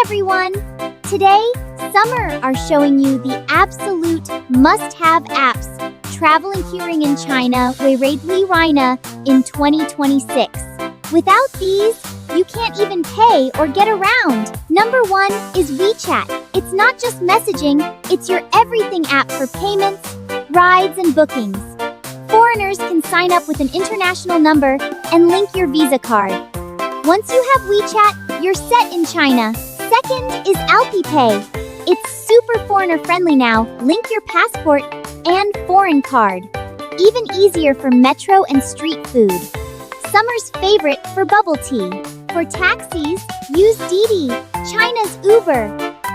everyone! Today, Summer are showing you the absolute must-have apps traveling curing in China we rate Reina in 2026. Without these, you can't even pay or get around. Number 1 is WeChat. It's not just messaging, it's your everything app for payments, rides, and bookings. Foreigners can sign up with an international number and link your Visa card. Once you have WeChat, you're set in China. Second is Alipay. It's super foreigner-friendly now. Link your passport and foreign card. Even easier for metro and street food. Summer's favorite for bubble tea. For taxis, use Didi, China's Uber.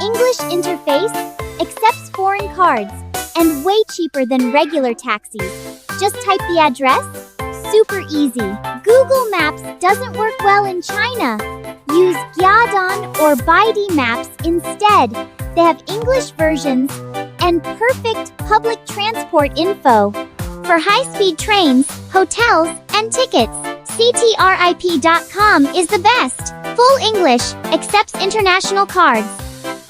English interface, accepts foreign cards, and way cheaper than regular taxis. Just type the address. Super easy. Google Maps doesn't work well in China. Use Gyadon or Baidu Maps instead. They have English versions and perfect public transport info. For high-speed trains, hotels, and tickets, ctrip.com is the best. Full English, accepts international cards.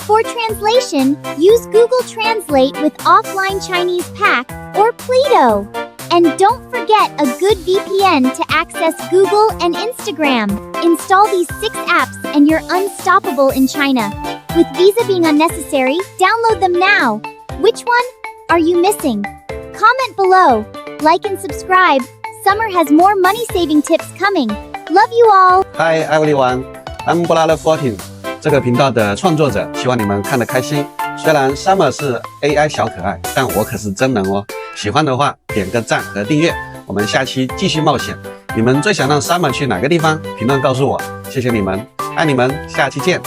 For translation, use Google Translate with offline Chinese pack or Plito. And don't forget a good VPN to access Google and Instagram. Install these 6 apps and you're unstoppable in China. With Visa being unnecessary, download them now. Which one are you missing? Comment below. Like and subscribe. Summer has more money-saving tips coming. Love you all. Hi everyone, I'm Blala14 这个频道的创作者，希望你们看得开心。虽然 Summer 是 AI 小可爱，但我可是真人哦。喜欢的话，点个赞和订阅。我们下期继续冒险。你们最想让 Summer 去哪个地方？评论告诉我。谢谢你们，爱你们，下期见。